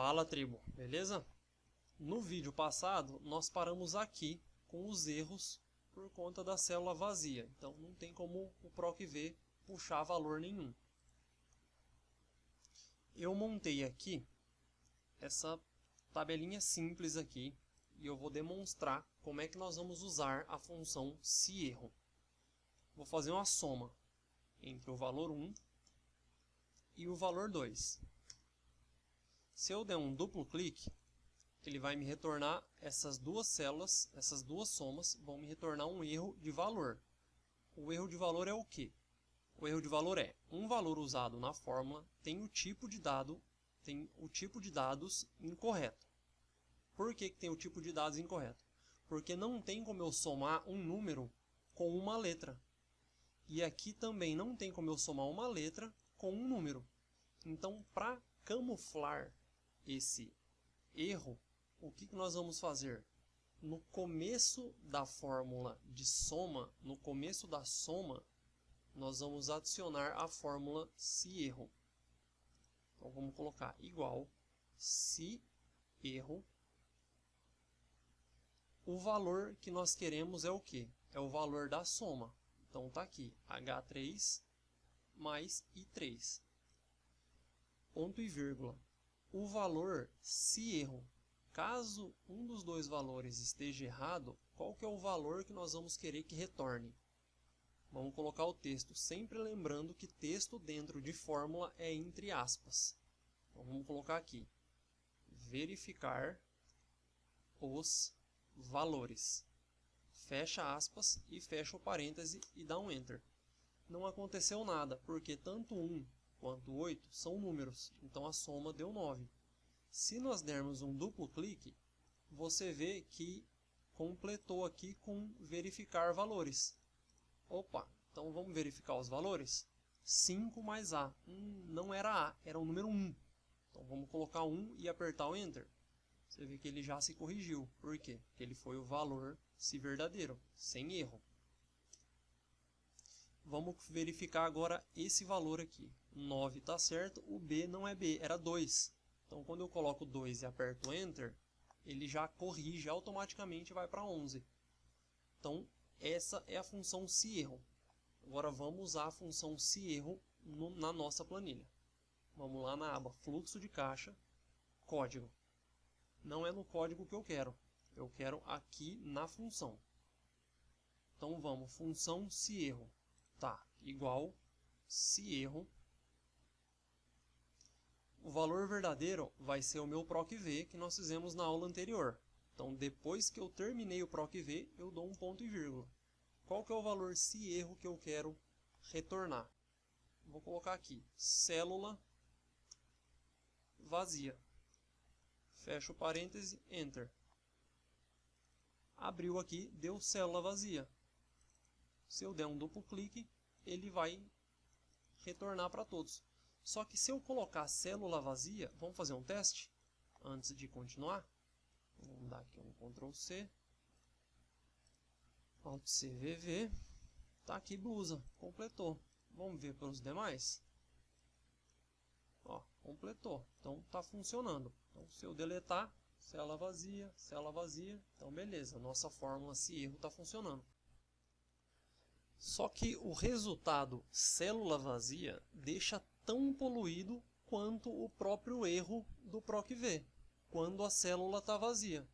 Fala, tribo, beleza? No vídeo passado, nós paramos aqui com os erros por conta da célula vazia. Então, não tem como o PROC-V puxar valor nenhum. Eu montei aqui essa tabelinha simples aqui e eu vou demonstrar como é que nós vamos usar a função seErro. Vou fazer uma soma entre o valor 1 e o valor 2. Se eu der um duplo clique, ele vai me retornar essas duas células, essas duas somas vão me retornar um erro de valor. O erro de valor é o quê? O erro de valor é um valor usado na fórmula tem o tipo de dados incorreto. Por que tem o tipo de dados incorreto? Porque não tem como eu somar um número com uma letra. E aqui também não tem como eu somar uma letra com um número. Então, para camuflar esse erro, o que nós vamos fazer? No começo da fórmula de soma, no começo da soma, nós vamos adicionar a fórmula seErro. Então vamos colocar igual seErro. O valor que nós queremos é o quê? É o valor da soma. Então está aqui, H3 mais I3. Ponto e vírgula. O valor seErro. Caso um dos dois valores esteja errado, qual que é o valor que nós vamos querer que retorne? Vamos colocar o texto, sempre lembrando que texto dentro de fórmula é entre aspas. Então vamos colocar aqui, verificar os valores. Fecha aspas e fecha o parêntese e dá um Enter. Não aconteceu nada, porque tanto 1 quanto 8 são números, então a soma deu 9. Se nós dermos um duplo clique, você vê que completou aqui com verificar valores. Opa, então vamos verificar os valores? 5 mais A. Não era A, era o número 1. Então vamos colocar 1 e apertar o Enter. Você vê que ele já se corrigiu. Por quê? Porque ele foi o valor se verdadeiro, sem erro. Vamos verificar agora esse valor aqui. 9 está certo, o B não é B, era 2. Então, quando eu coloco 2 e aperto Enter, ele já corrige automaticamente e vai para 11. Então, essa é a função seErro. Agora, vamos usar a função seErro na nossa planilha. Vamos lá na aba Fluxo de Caixa, Código. Não é no código que eu quero aqui na função. Então, vamos, função seErro. Tá, igual seErro. O valor verdadeiro vai ser o meu PROC-V que nós fizemos na aula anterior. Então, depois que eu terminei o PROC-V, eu dou um ponto e vírgula. Qual que é o valor seErro que eu quero retornar? Vou colocar aqui, célula vazia. Fecho o parêntese, Enter. Abriu aqui, deu célula vazia. Se eu der um duplo clique, ele vai retornar para todos. Só que se eu colocar célula vazia, vamos fazer um teste antes de continuar. Vamos dar aqui um Ctrl C, Alt C, VV. Tá aqui blusa, completou. Vamos ver pelos demais. Ó, completou. Então tá funcionando. Então se eu deletar, célula vazia, então beleza, nossa fórmula seErro está funcionando. Só que o resultado célula vazia deixa tão poluído quanto o próprio erro do PROC-V, quando a célula está vazia.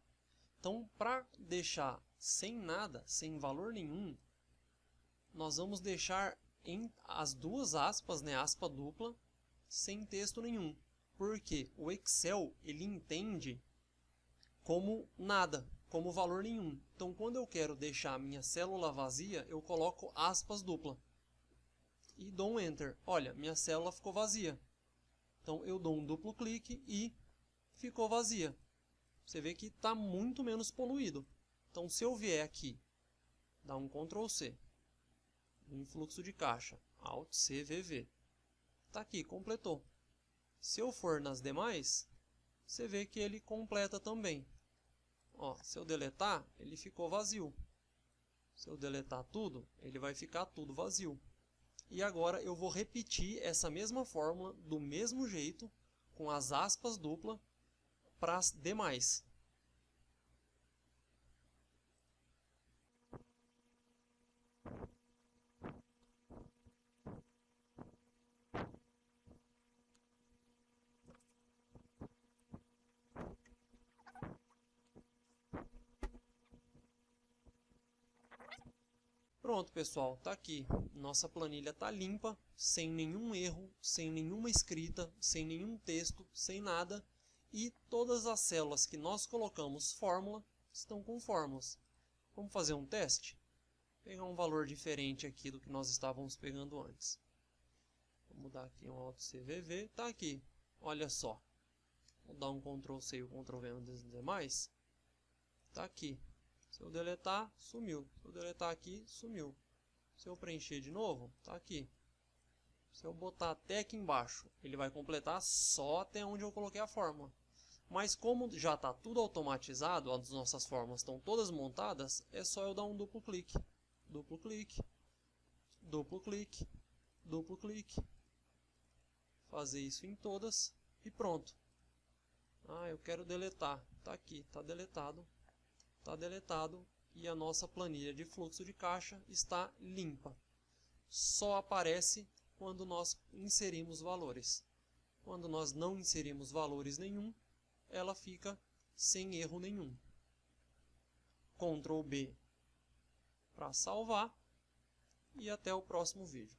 Então, para deixar sem nada, sem valor nenhum, nós vamos deixar as duas aspas, né, aspa dupla, sem texto nenhum. Porque o Excel ele entende como nada, como valor nenhum. Então, quando eu quero deixar a minha célula vazia, eu coloco aspas dupla. E dou um Enter. Olha, minha célula ficou vazia. Então, eu dou um duplo clique e ficou vazia. Você vê que está muito menos poluído. Então, se eu vier aqui, dar um Ctrl C, em fluxo de caixa, Alt C, VV. Está aqui, completou. Se eu for nas demais, você vê que ele completa também. Ó, se eu deletar, ele ficou vazio. Se eu deletar tudo, ele vai ficar tudo vazio. E agora eu vou repetir essa mesma fórmula do mesmo jeito, com as aspas duplas, para as demais. Pronto, pessoal, tá aqui. Nossa planilha tá limpa, sem nenhum erro, sem nenhuma escrita, sem nenhum texto, sem nada. E todas as células que nós colocamos fórmula estão com fórmulas. Vamos fazer um teste? Pegar um valor diferente aqui do que nós estávamos pegando antes. Vou mudar aqui um Alt CVV, tá aqui. Olha só. Vou dar um Ctrl C e um Ctrl V nos demais. Tá aqui. Se eu deletar, sumiu. Se eu deletar aqui, sumiu. Se eu preencher de novo, tá aqui. Se eu botar até aqui embaixo, ele vai completar só até onde eu coloquei a fórmula. Mas como já está tudo automatizado, as nossas fórmulas estão todas montadas, é só eu dar um duplo clique. Duplo clique. Duplo clique. Duplo clique. Fazer isso em todas e pronto. Ah, eu quero deletar. Tá aqui, tá deletado. Está deletado e a nossa planilha de fluxo de caixa está limpa. Só aparece quando nós inserimos valores. Quando nós não inserimos valores nenhum, ela fica sem erro nenhum. Ctrl B para salvar e até o próximo vídeo.